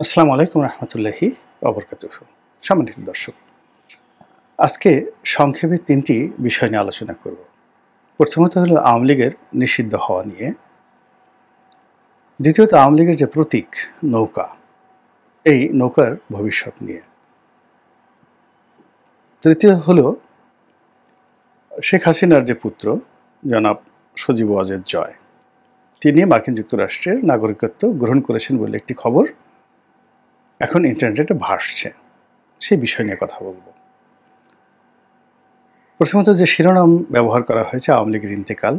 আসসালামু আলাইকুম রহমতুল্লাহি ওবরকাতুহু। সম্মানিত দর্শক, আজকে সংক্ষেপে ৩টি বিষয় নিয়ে আলোচনা করব। প্রথমত হলো আওয়ামী লীগের নিষিদ্ধ হওয়া নিয়ে, দ্বিতীয়ত আওয়ামী লীগের যে প্রতীক নৌকা, এই নৌকার ভবিষ্যৎ নিয়ে, তৃতীয় হলো শেখ হাসিনার যে পুত্র জনাব সজীব ওয়াজেদ জয়, তিনি মার্কিন যুক্তরাষ্ট্রের নাগরিকত্ব গ্রহণ করেছেন বলে একটি খবর এখন ইন্টারনেটে ভাসছে, সেই বিষয় নিয়ে কথা বলব। প্রথমত যে শিরোনাম ব্যবহার করা হয়েছে আওয়ামী লীগের ইন্তেকাল,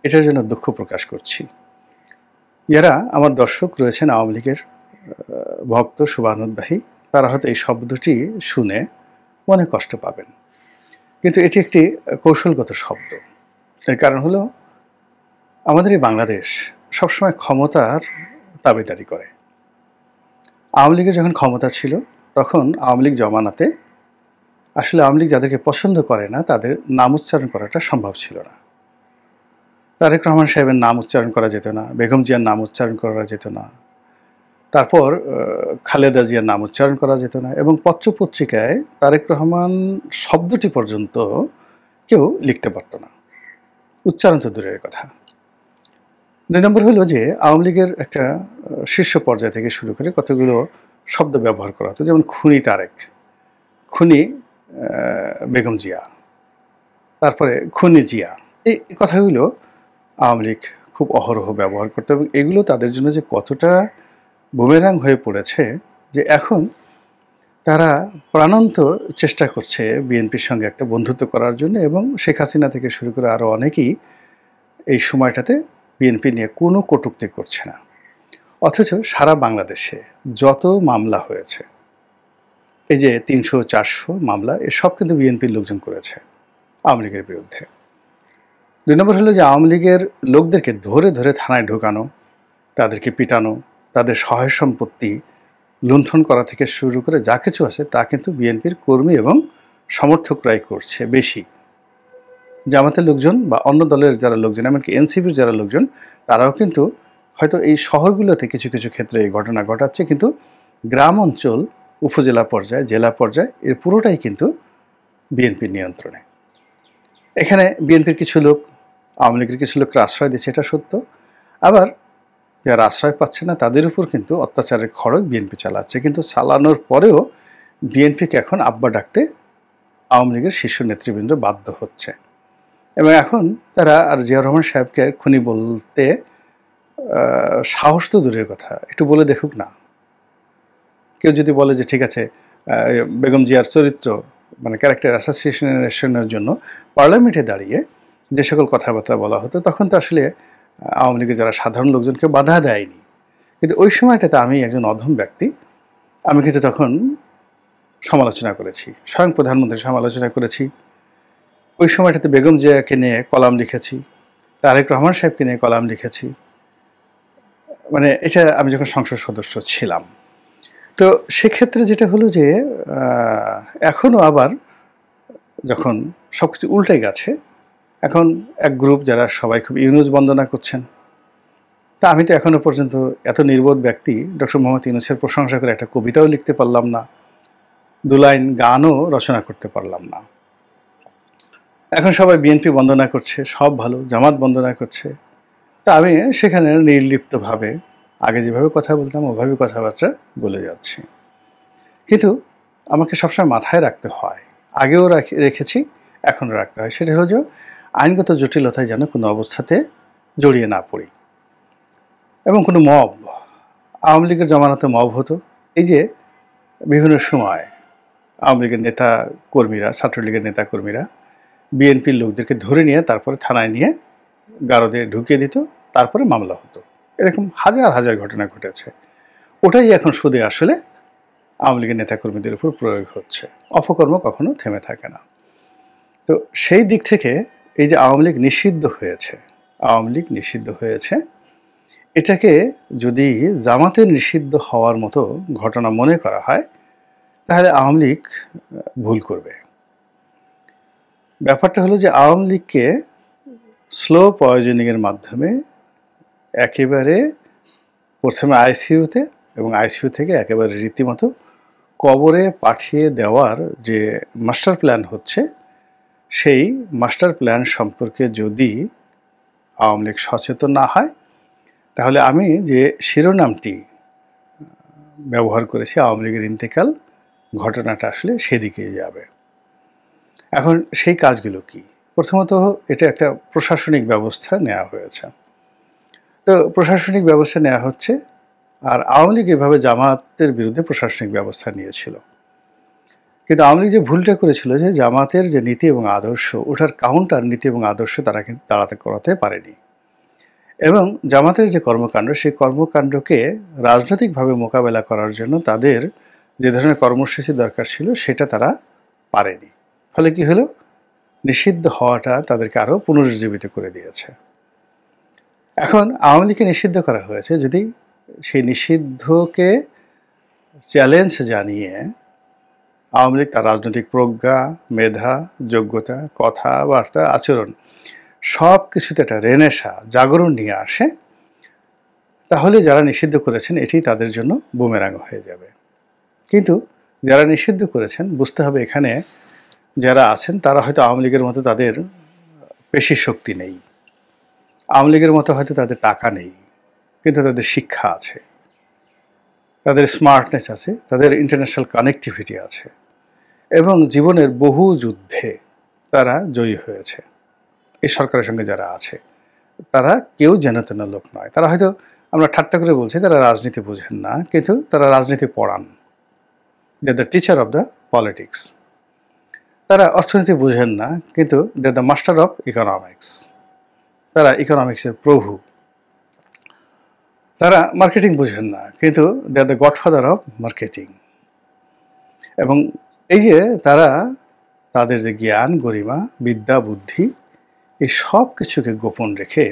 এটার জন্য দুঃখ প্রকাশ করছি। যারা আমার দর্শক রয়েছেন আওয়ামী লীগের ভক্ত শুভানুদ্দাহী, তারা হয়তো এই শব্দটি শুনে মনে কষ্ট পাবেন, কিন্তু এটি একটি কৌশলগত শব্দ। এর কারণ হলো আমাদের এই বাংলাদেশ সবসময় ক্ষমতার দাবিদারি করে। আওয়ামী লীগের যখন ক্ষমতা ছিল তখন আওয়ামী লীগ জমানাতে আসলে আওয়ামী লীগ যাদেরকে পছন্দ করে না তাদের নাম উচ্চারণ করাটা সম্ভব ছিল না। তারেক রহমান সাহেবের নাম উচ্চারণ করা যেত না, বেগম জিয়ার নাম উচ্চারণ করা যেত না, তারপর খালেদা জিয়ার নাম উচ্চারণ করা যেত না, এবং পত্রপত্রিকায় তারেক রহমান শব্দটি পর্যন্ত কেউ লিখতে পারত না, উচ্চারণ তো দূরের কথা। ২ নম্বর হলো যে আওয়ামী লীগের একটা শীর্ষ পর্যায় থেকে শুরু করে কতগুলো শব্দ ব্যবহার করা হতো, যেমন খুনি তারেক, খুনি বেগম জিয়া, তারপরে খুনি জিয়া, এই কথাগুলো আওয়ামী লীগ খুব অহরহ ব্যবহার করতো, এবং এগুলো তাদের জন্য যে কতটা বুমেরাং হয়ে পড়েছে যে এখন তারা প্রাণান্ত চেষ্টা করছে বিএনপির সঙ্গে একটা বন্ধুত্ব করার জন্য, এবং শেখ হাসিনা থেকে শুরু করে আরও অনেকেই এই সময়টাতে বিএনপি নিয়ে কোনো কটূক্তি করছে না। অথচ সারা বাংলাদেশে যত মামলা হয়েছে, এই যে ৩০০-৪০০ মামলা, এসব কিন্তু বিএনপির লোকজন করেছে আওয়ামী লীগের বিরুদ্ধে। ২ নম্বর হলো যে আওয়ামী লীগের লোকদেরকে ধরে ধরে থানায় ঢোকানো, তাদেরকে পিটানো, তাদের সহায় সম্পত্তি লুণ্ঠন করা থেকে শুরু করে যা কিছু আছে তা কিন্তু বিএনপির কর্মী এবং সমর্থকরাই করছে বেশি। জামাতের লোকজন বা অন্য দলের যারা লোকজন, এমনকি এনসিপির যারা লোকজন, তারাও কিন্তু হয়তো এই শহরগুলোতে কিছু কিছু ক্ষেত্রে এই ঘটনা ঘটাচ্ছে, কিন্তু গ্রাম অঞ্চল, উপজেলা পর্যায়ে, জেলা পর্যায়ে এর পুরোটাই কিন্তু বিএনপির নিয়ন্ত্রণে। এখানে বিএনপির কিছু লোক আওয়ামী লীগের কিছু লোককে আশ্রয় দিচ্ছে, এটা সত্য। আবার যারা আশ্রয় পাচ্ছে না তাদের উপর কিন্তু অত্যাচারের খড়গ বিএনপি চালাচ্ছে, কিন্তু চালানোর পরেও বিএনপিকে এখন আব্বা ডাকতে আওয়ামী লীগের শীর্ষ নেতৃবৃন্দ বাধ্য হচ্ছে, এবং এখন তারা আর জিয়া রহমান সাহেবকে খুনি বলতে সাহস তো দূরের কথা, একটু বলে দেখুক না। কেউ যদি বলে যে ঠিক আছে, বেগম জিয়ার চরিত্র মানে ক্যারেক্টার অ্যাসোসিয়েশনের জন্য পার্লামেন্টে দাঁড়িয়ে যে সকল কথাবার্তা বলা হতো, তখন তো আসলে আওয়ামী লীগের যারা সাধারণ লোকজনকে বাধা দেয়নি, কিন্তু ওই সময়টাতে আমি একজন অধম ব্যক্তি, আমি কিন্তু তখন সমালোচনা করেছি, স্বয়ং প্রধানমন্ত্রীর সমালোচনা করেছি। ওই সময়টাতে বেগম জিয়াকে নিয়ে কলাম লিখেছি, তারেক রহমান সাহেবকে নিয়ে কলাম লিখেছি, মানে এটা আমি যখন সংসদ সদস্য ছিলাম। তো সেক্ষেত্রে যেটা হলো যে এখনও আবার যখন সব কিছু উল্টে গেছে, এখন এক গ্রুপ যারা সবাই খুব ইউনূস বন্দনা করছেন, তা আমি তো এখনো পর্যন্ত এত নির্বোধ ব্যক্তি, ডক্টর মোহাম্মদ ইউনূসের প্রশংসা করে একটা কবিতাও লিখতে পারলাম না, 2 লাইন গানও রচনা করতে পারলাম না। এখন সবাই বিএনপি বন্দনা করছে, সব ভালো, জামাত বন্দনা করছে, তা আমি সেখানে নির্লিপ্তভাবে আগে যেভাবে কথা বলতাম ওভাবে কথাবার্তা বলে যাচ্ছি। কিন্তু আমাকে সবসময় মাথায় রাখতে হয়, আগেও রেখেছি, এখনও রাখতে হয়, সেটা হলো যে আইনগত জটিলতায় যেন কোনো অবস্থাতে জড়িয়ে না পড়ি। এবং কোনো মব, আওয়ামী লীগের জমানাতে মব হতো, এই যে বিভিন্ন সময় আওয়ামী লীগের নেতা কর্মীরা, ছাত্রলীগের নেতা কর্মীরা বিএনপির লোকদেরকে ধরে নিয়ে তারপরে থানায় নিয়ে গারদে ঢুকিয়ে দিত, তারপরে মামলা হতো। এরকম হাজার হাজার ঘটনা ঘটেছে। ওটাই এখন সুদে আসলে আওয়ামী লীগের নেতাকর্মীদের উপর প্রয়োগ হচ্ছে। অপকর্ম কখনো থেমে থাকে না। তো সেই দিক থেকে এই যে আওয়ামী লীগ নিষিদ্ধ হয়েছে, আওয়ামী লীগ নিষিদ্ধ হয়েছে, এটাকে যদি জামাতের নিষিদ্ধ হওয়ার মতো ঘটনা মনে করা হয়, তাহলে আওয়ামী লীগ ভুল করবে। ব্যাপারটা হলো যে আওয়ামী লীগকে স্লো পয়জনিংয়ের মাধ্যমে একেবারে প্রথমে আইসিইউতে, এবং আইসিইউ থেকে একেবারে রীতিমতো কবরে পাঠিয়ে দেওয়ার যে মাস্টার প্ল্যান হচ্ছে, সেই মাস্টার প্ল্যান সম্পর্কে যদি আওয়ামী লীগ সচেতন না হয়, তাহলে আমি যে শিরোনামটি ব্যবহার করেছি আওয়ামী লীগের ইন্তেকাল, ঘটনাটা আসলে সেদিকেই যাবে। এখন সেই কাজগুলো কি? প্রথমত এটা একটা প্রশাসনিক ব্যবস্থা নেওয়া হয়েছে। তো প্রশাসনিক ব্যবস্থা নেওয়া হচ্ছে, আর আওয়ামী লীগ এভাবে জামাতের বিরুদ্ধে প্রশাসনিক ব্যবস্থা নিয়েছিল। কিন্তু আওয়ামী লীগ যে ভুলটা করেছিল যে জামাতের যে নীতি এবং আদর্শ, ওটার কাউন্টার নীতি এবং আদর্শ তারা কিন্তু দাঁড়াতে করাতে পারেনি। এবং জামাতের যে কর্মকাণ্ড, সেই কর্মকাণ্ডকে রাজনৈতিকভাবে মোকাবেলা করার জন্য তাদের যে ধরনের কর্মসূচি দরকার ছিল সেটা তারা পারেনি। ফলে কি হলো? নিষিদ্ধ হওয়াটা তাদেরকে আরও পুনরুজ্জীবিত করে দিয়েছে। এখন আওয়ামী লীগকে নিষিদ্ধ করা হয়েছে, যদি সেই নিষিদ্ধকে চ্যালেঞ্জ জানিয়ে আওয়ামী লীগ তার রাজনৈতিক প্রজ্ঞা, মেধা, যোগ্যতা, কথাবার্তা, আচরণ সব কিছুতে একটা রেনেসা, জাগরণ নিয়ে আসে, তাহলে যারা নিষিদ্ধ করেছেন এটি তাদের জন্য বুমেরাং হয়ে যাবে। কিন্তু যারা নিষিদ্ধ করেছেন, বুঝতে হবে এখানে যারা আছেন তারা হয়তো আওয়ামী লীগের মতো তাদের পেশি শক্তি নেই, আওয়ামী লীগের মতো হয়তো তাদের টাকা নেই, কিন্তু তাদের শিক্ষা আছে, তাদের স্মার্টনেস আছে, তাদের ইন্টারন্যাশনাল কানেক্টিভিটি আছে, এবং জীবনের বহু যুদ্ধে তারা জয়ী হয়েছে। এই সরকারের সঙ্গে যারা আছে তারা কেউ যেন তেন লোক নয়। তারা হয়তো, আমরা ঠাট্টা করে বলছি তারা রাজনীতি বোঝেন না, কিন্তু তারা রাজনীতি পড়ান। They the teacher of the politics. তারা অর্থনীতি বোঝেন না, কিন্তু they the master of economics. তারা ইকোনমিক্সের প্রভু। তারা মার্কেটিং বোঝেন না, কিন্তু they are the godfather of marketing. এবং এই যে তারা তাদের যে জ্ঞান, গরিমা, বিদ্যা, বুদ্ধি, এই সব কিছুকে গোপন রেখে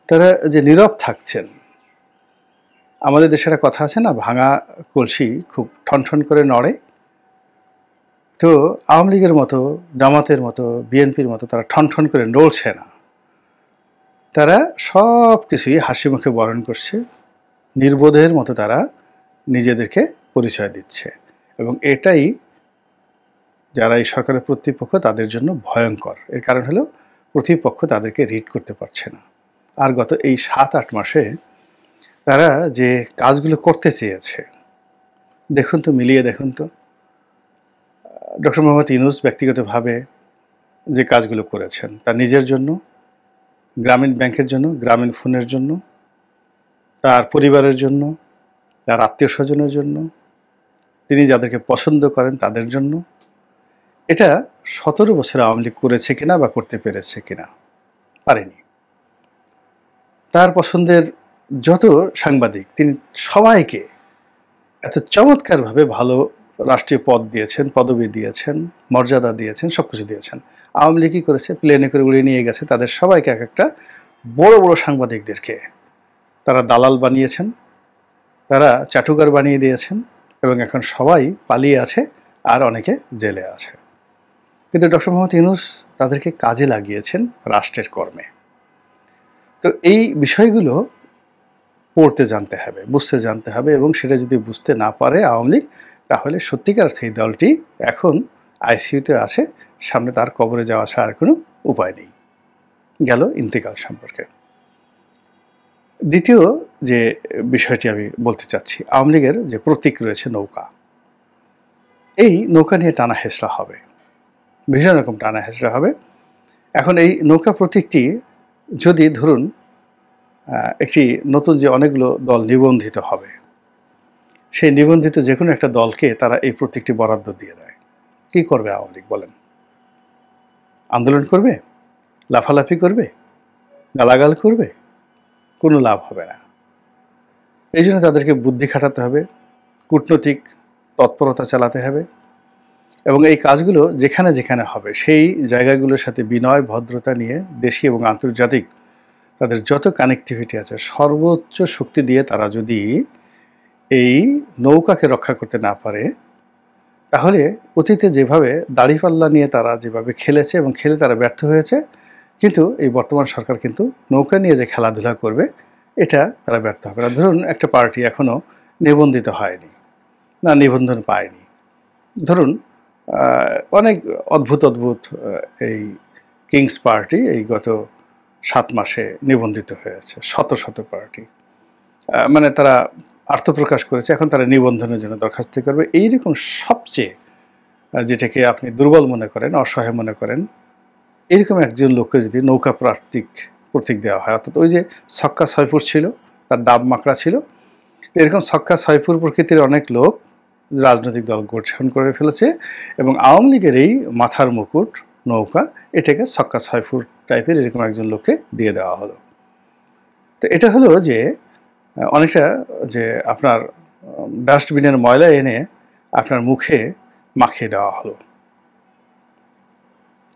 তারা যে নীরব থাকছেন। আমাদের দেশে একটা কথা আছে না, ভাঙা কলসি খুব ঠনঠন করে নড়ে। তো আওয়ামী লীগের মতো, জামাতের মতো, বিএনপির মতো তারা ঠনঠন করে নড়ছে না। তারা সব কিছুই হাসি মুখে বরণ করছে, নির্বোধের মতো তারা নিজেদেরকে পরিচয় দিচ্ছে। এবং এটাই যারা এই সরকারের প্রতিপক্ষ তাদের জন্য ভয়ঙ্কর। এর কারণ হলো প্রতিপক্ষ তাদেরকে রিড করতে পারছে না। আর গত এই 7-8 মাসে তারা যে কাজগুলো করতে চেয়েছে, দেখুন তো, মিলিয়ে দেখুন তো। ডক্টর মোহাম্মদ ইউনূস ব্যক্তিগতভাবে যে কাজগুলো করেছেন তার নিজের জন্য, গ্রামীণ ব্যাংকের জন্য, গ্রামীণ ফোনের জন্য, তার পরিবারের জন্য, তার আত্মীয় স্বজনের জন্য, তিনি যাদেরকে পছন্দ করেন তাদের জন্য, এটা 17 বছর আওয়ামী লীগ করেছে কিনা বা করতে পেরেছে কিনা? পারেনি। তার পছন্দের যত সাংবাদিক, তিনি সবাইকে এত চমৎকারভাবে ভালো রাষ্ট্রীয় পদ দিয়েছেন, পদবি দিয়েছেন, মর্যাদা দিয়েছেন, সব কিছু দিয়েছেন। আওয়ামী লীগ কী করেছে? প্লেনে করে উড়িয়ে নিয়ে গেছে তাদের সবাইকে, এক একটা বড় বড় সাংবাদিকদেরকে তারা দালাল বানিয়েছেন, তারা চাটুকার বানিয়ে দিয়েছেন, এবং এখন সবাই পালিয়ে আছে আর অনেকে জেলে আছে। কিন্তু ডক্টর মোহাম্মদ ইউনূস তাদেরকে কাজে লাগিয়েছেন রাষ্ট্রের কর্মে। তো এই বিষয়গুলো পড়তে জানতে হবে, বুঝতে জানতে হবে, এবং সেটা যদি বুঝতে না পারে আওয়ামী লীগ, তাহলে সত্যিকার এই দলটি এখন আইসিইউতে আছে, সামনে তার কবরে যাওয়া ছাড়া আর কোনো উপায় নেই। গেল ইন্তেকাল সম্পর্কে। দ্বিতীয় যে বিষয়টি আমি বলতে চাচ্ছি, আওয়ামী লীগের যে প্রতীক রয়েছে নৌকা, এই নৌকা নিয়ে টানা হেঁচড়া হবে, ভীষণ রকম টানা হেঁচড়া হবে। এখন এই নৌকা প্রতীকটি যদি ধরুন একটি নতুন যে অনেকগুলো দল নিবন্ধিত হবে, সেই নিবন্ধিত যে কোনো একটা দলকে তারা এই প্রতীকটি বরাদ্দ দিয়ে দেয়, কী করবে আওয়ামী লীগ বলেন? আন্দোলন করবে? লাফালাফি করবে? গালাগাল করবে? কোনো লাভ হবে না। এই জন্য তাদেরকে বুদ্ধি খাটাতে হবে, কূটনৈতিক তৎপরতা চালাতে হবে, এবং এই কাজগুলো যেখানে যেখানে হবে সেই জায়গাগুলোর সাথে বিনয়, ভদ্রতা নিয়ে দেশি এবং আন্তর্জাতিক তাদের যত কানেক্টিভিটি আছে সর্বোচ্চ শক্তি দিয়ে তারা যদি এই নৌকাকে রক্ষা করতে না পারে, তাহলে অতীতে যেভাবে দাড়িপাল্লা নিয়ে তারা যেভাবে খেলেছে এবং খেলে তারা ব্যর্থ হয়েছে, কিন্তু এই বর্তমান সরকার কিন্তু নৌকা নিয়ে যে খেলাধুলা করবে, এটা তারা ব্যর্থ হবে না। ধরুন একটা পার্টি এখনও নিবন্ধিত হয়নি, না নিবন্ধন পায়নি। ধরুন অনেক অদ্ভুত অদ্ভুত এই কিংস পার্টি এই গত 7 মাসে নিবন্ধিত হয়েছে, শত শত পার্টি। মানে তারা আত্মপ্রকাশ করেছে, এখন তারা নিবন্ধনের জন্য দরখাস্ত করবে। এইরকম সবচেয়ে যেটাকে আপনি দুর্বল মনে করেন, অসহায় মনে করেন, এরকম একজন লোককে যদি নৌকা প্রতীক দেওয়া হয়, অর্থাৎ ওই যে ছক্কা ছয়পুর ছিল, তার ডাব মাকড়া ছিল, এরকম ছক্কা ছয়পুর প্রকৃতির অনেক লোক রাজনৈতিক দল গঠন করে ফেলেছে এবং আওয়ামী লীগের এই মাথার মুকুট নৌকা এটাকে ছক্কা ছয়পুর টাইপের এরকম একজন লোককে দিয়ে দেওয়া হলো। তো এটা হলো যে অনেকটা যে আপনার ডাস্টবিনের ময়লা এনে আপনার মুখে মাখিয়ে দেওয়া হলো,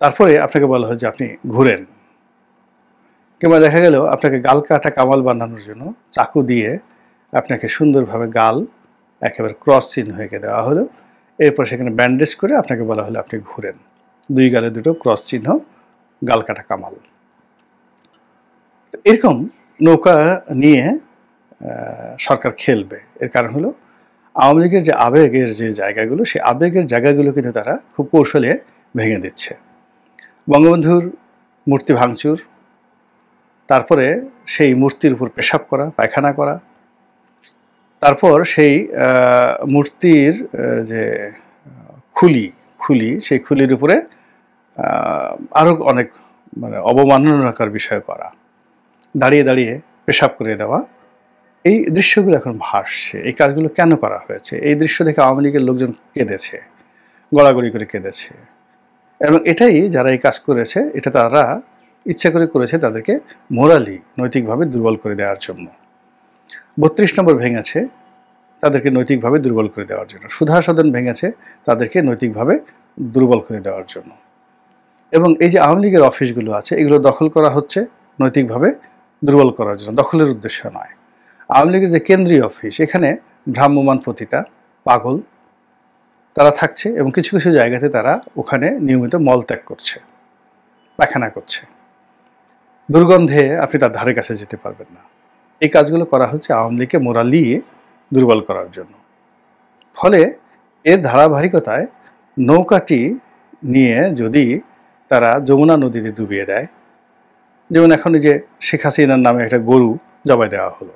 তারপরে আপনাকে বলা হয় যে আপনি ঘুরেন। কিংবা দেখা গেল আপনাকে গাল কাটা কামাল বানানোর জন্য চাকু দিয়ে আপনাকে সুন্দরভাবে গাল একেবারে ক্রস চিহ্ন হয়ে দেওয়া হলো, এরপর সেখানে ব্যান্ডেজ করে আপনাকে বলা হলো আপনি ঘুরেন, 2 গালে 2টো ক্রস চিহ্ন, গাল কাটা কামাল। এরকম নৌকা নিয়ে সরকার খেলবে। এর কারণ হলো আওয়ামী লীগের যে আবেগের যে জায়গাগুলো, সেই আবেগের জায়গাগুলো কিন্তু তারা খুব কৌশলে ভেঙে দিচ্ছে। বঙ্গবন্ধুর মূর্তি ভাঙচুর, তারপরে সেই মূর্তির উপর পেশাব করা, পায়খানা করা, তারপর সেই মূর্তির যে খুলি সেই খুলির উপরে আরও অনেক মানে অবমাননাকর বিষয় করা, দাঁড়িয়ে দাঁড়িয়ে পেশাব করে দেওয়া, এই দৃশ্যগুলো এখন ভাসছে। এই কাজগুলো কেন করা হয়েছে? এই দৃশ্য দেখে আওয়ামী লীগের লোকজন কেঁদেছে, গড়াগড়ি করে কেঁদেছে। এবং এটাই যারা এই কাজ করেছে, এটা তারা ইচ্ছা করে করেছে তাদেরকে মোরালি নৈতিকভাবে দুর্বল করে দেওয়ার জন্য। 32 নম্বর ভেঙেছে তাদেরকে নৈতিকভাবে দুর্বল করে দেওয়ার জন্য। সুধা সদন ভেঙেছে তাদেরকে নৈতিকভাবে দুর্বল করে দেওয়ার জন্য। এবং এই যে আওয়ামী লীগের অফিসগুলো আছে, এগুলো দখল করা হচ্ছে নৈতিকভাবে দুর্বল করার জন্য, দখলের উদ্দেশ্য নয়। আওয়ামী লীগের যে কেন্দ্রীয় অফিস, এখানে ভ্রাম্যমাণ পতিতা পাগল তারা থাকছে এবং কিছু কিছু জায়গাতে তারা ওখানে নিয়মিত মলত্যাগ করছে, পায়খানা করছে, দুর্গন্ধে আপনি তার ধারে কাছে যেতে পারবেন না। এই কাজগুলো করা হচ্ছে আওয়ামী লীগকে মোরালি দুর্বল করার জন্য। ফলে এর ধারাবাহিকতায় নৌকাটি নিয়ে যদি তারা যমুনা নদীতে ডুবিয়ে দেয়, যেমন এখন যে শেখ হাসিনার নামে একটা গরু জবাই দেওয়া হলো,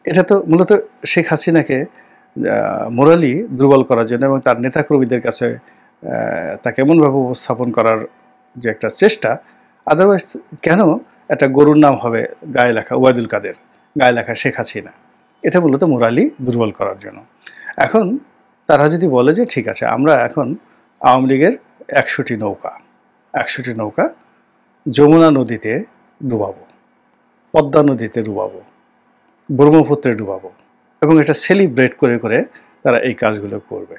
এটা তো মূলত শেখ হাসিনাকে মোরালি দুর্বল করার জন্য এবং তার নেতাকর্মীদের কাছে তাকে এমনভাবে উপস্থাপন করার যে একটা চেষ্টা। আদারওয়াইজ কেন একটা গরুর নাম হবে গায়ে লেখা ওবায়দুল কাদের, গায়ে লেখা শেখ হাসিনা? এটা মূলত মোরালি দুর্বল করার জন্য। এখন তারা যদি বলে যে ঠিক আছে, আমরা এখন আওয়ামী লীগের 100টি নৌকা যমুনা নদীতে ডুবাবো, পদ্মা নদীতে ডুবাবো, ব্রহ্মপুত্রে ডুবাবো, এবং এটা সেলিব্রেট করে করে তারা এই কাজগুলো করবে।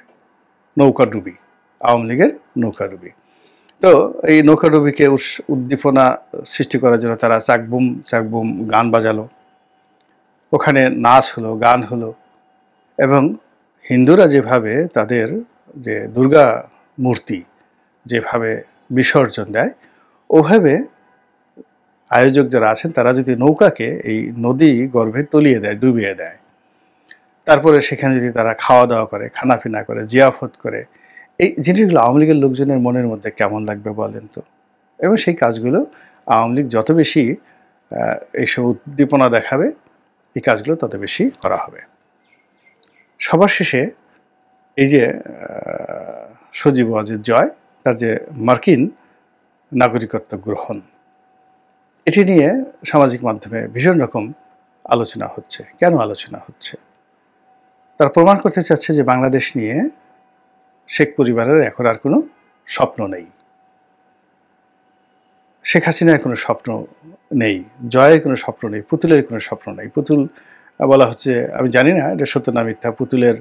নৌকাডুবি, আওয়ামী লীগের নৌকাডুবি। তো এই নৌকাডুবিকে উদ্দীপনা সৃষ্টি করার জন্য তারা চাকবুম গান বাজালো, ওখানে নাচ হলো, গান হলো, এবং হিন্দুরা যেভাবে তাদের যে দুর্গা মূর্তি যেভাবে বিসর্জন দেয়, ওভাবে আয়োজক যারা আছেন তারা যদি নৌকাকে এই নদী গর্ভে তলিয়ে দেয়, ডুবিয়ে দেয়, তারপরে সেখানে যদি তারা খাওয়া দাওয়া করে, খানাপিনা করে, জিয়াফত করে, এই জিনিসগুলো আওয়ামী লীগের লোকজনের মনের মধ্যে কেমন লাগবে বলেন তো? এবং সেই কাজগুলো আওয়ামী লীগ যত বেশি এইসব উদ্দীপনা দেখাবে, এই কাজগুলো তত বেশি করা হবে। সবার শেষে এই যে সজীব ওয়াজেদ জয়, তার যে মার্কিন নাগরিকত্ব গ্রহণ, এটি নিয়ে সামাজিক মাধ্যমে ভীষণ রকম আলোচনা হচ্ছে। কেন আলোচনা হচ্ছে? তারা প্রমাণ করতে চাচ্ছে যে বাংলাদেশ নিয়ে শেখ পরিবারের এখন আর কোনো স্বপ্ন নেই, শেখ হাসিনার কোনো স্বপ্ন নেই, জয়ের কোনো স্বপ্ন নেই, পুতুলের কোনো স্বপ্ন নেই। পুতুল বলা হচ্ছে, আমি জানি না এটা সত্য না মিথ্যা, পুতুলের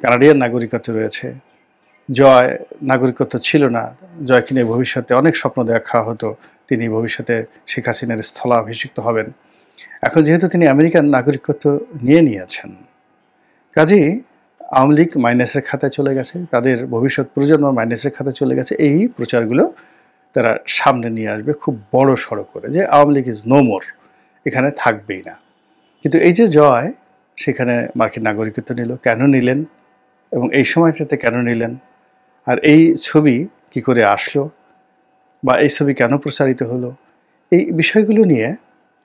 কানাডিয়ান নাগরিকত্ব রয়েছে, জয় নাগরিকত্ব ছিল না, জয়কে নিয়ে ভবিষ্যতে অনেক স্বপ্ন দেখা হতো, তিনি ভবিষ্যতে শেখ হাসিনার স্থলাভিষিক্ত হবেন। এখন যেহেতু তিনি আমেরিকান নাগরিকত্ব নিয়েছেন, কাজেই আওয়ামী লীগ মাইনাসের খাতায় চলে গেছে, তাদের ভবিষ্যৎ প্রজন্ম মাইনাসের খাতায় চলে গেছে। এই প্রচারগুলো তারা সামনে নিয়ে আসবে খুব বড় সড়ো করে, যে Awami League is no more, এখানে থাকবেই না। কিন্তু এই যে জয়, সেখানে মার্কিন নাগরিকত্ব নিল, কেন নিলেন এবং এই সময়টাতে কেন নিলেন, আর এই ছবি কি করে আসলো বা এই ছবি কেন প্রচারিত হলো, এই বিষয়গুলো নিয়ে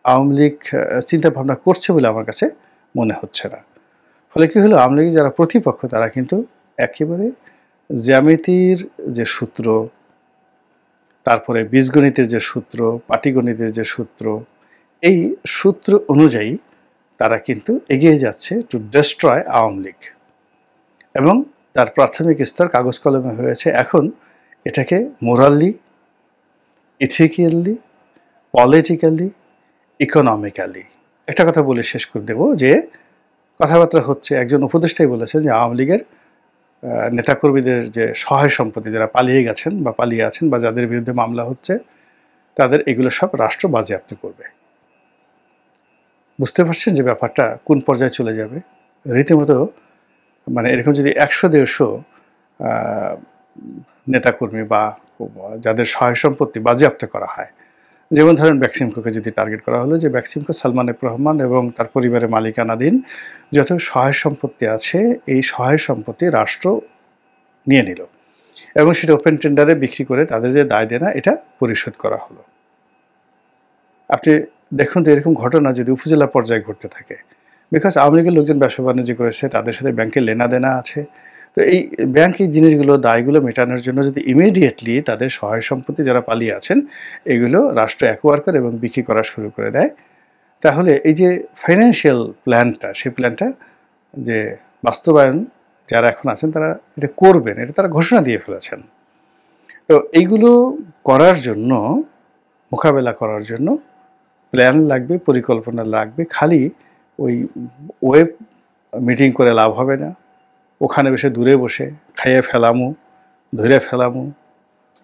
আওয়ামী লীগ চিন্তা ভাবনা করছে বলে আমার কাছে মনে হচ্ছে না। ফলে কি হলো, আওয়ামী লীগের যারা প্রতিপক্ষ তারা কিন্তু একেবারে জ্যামিতির যে সূত্র, তারপরে বীজগণিতের যে সূত্র, পাটিগণিতের যে সূত্র, এই সূত্র অনুযায়ী তারা কিন্তু এগিয়ে যাচ্ছে টু ডেস্ট্রয় আওয়ামী লীগ। এবং তার প্রাথমিক স্তর কাগজ কলমে হয়েছে, এখন এটাকে মোরালি, ইথিক্যালি, পলিটিক্যালি, ইকোনমিক্যালি, একটা কথা বলে শেষ করে দেব যে কথাবার্তা হচ্ছে, একজন উপদেষ্টাই বলেছেন যে আওয়ামী লীগের নেতাকর্মীদের যে সহায় সম্পত্তি যারা পালিয়ে গেছেন বা পালিয়ে আছেন বা যাদের বিরুদ্ধে মামলা হচ্ছে, তাদের এগুলো সব রাষ্ট্র বাজেয়াপ্ত করবে। বুঝতে পারছেন যে ব্যাপারটা কোন পর্যায়ে চলে যাবে? রীতিমতো মানে এরকম যদি ১০০-১৫০ নেতাকর্মী বা যাদের সহায় সম্পত্তি বাজেয়াপ্ত করা হয়, যেমন ধরেন বেক্সিমকোকে যদি টার্গেট করা হলো যে বেক্সিমকো সালমান এফ রহমান এবং তার পরিবারের মালিকানাধীন যত সহায় সম্পত্তি আছে, এই সহায় সম্পত্তি রাষ্ট্র নিয়ে নিল এবং সেটা ওপেন টেন্ডারে বিক্রি করে তাদের যে দায় দেনা এটা পরিশোধ করা হলো। আপনি দেখুন তো এরকম ঘটনা যদি উপজেলা পর্যায়ে ঘটতে থাকে, বিকজ আওয়ামী লীগের লোকজন ব্যবসা বাণিজ্য করেছে, তাদের সাথে ব্যাংকের লেনাদেনা আছে, তো এই ব্যাংক এই জিনিসগুলো দায়গুলো মেটানোর জন্য যদি ইমিডিয়েটলি তাদের সহায় সম্পত্তি যারা পালিয়ে আছেন এগুলো রাষ্ট্র অ্যাকোয়ার করে এবং বিক্রি করা শুরু করে দেয়, তাহলে এই যে ফাইন্যান্সিয়াল প্ল্যানটা, সেই প্ল্যানটা যে বাস্তবায়ন যারা এখন আছেন তারা এটা করবেন, এটা তারা ঘোষণা দিয়ে ফেলেছেন। তো এইগুলো করার জন্য, মোকাবেলা করার জন্য প্ল্যান লাগবে, পরিকল্পনা লাগবে। খালি ওই ওয়েব মিটিং করে লাভ হবে না, ওখানে বসে দূরে বসে খাইয়ে ফেলামু, ধরে ফেলামু,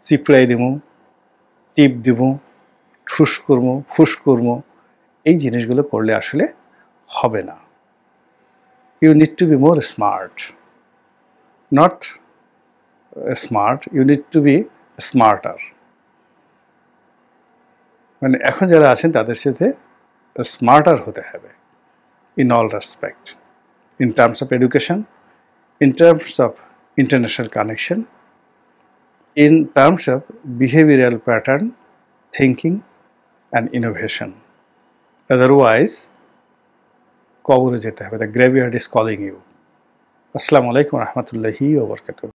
চিপড়াই দিমু, টিপ দিমু, ঠুস করমু, ফুস করমু, এই জিনিসগুলো করলে আসলে হবে না। You need to be more smart, not smart, you need to be smarter. মানে এখন যারা আছেন তাদের সাথে স্মার্টার হতে হবে in all respect, in terms of education, in terms of international connection, in terms of behavioral pattern, thinking and innovation. Otherwise, কবরে যেতে হবে। The graveyard is calling you. আসসালামু আলাইকুম রহমতুল্লাহি ওয়া বারাকাতুহু।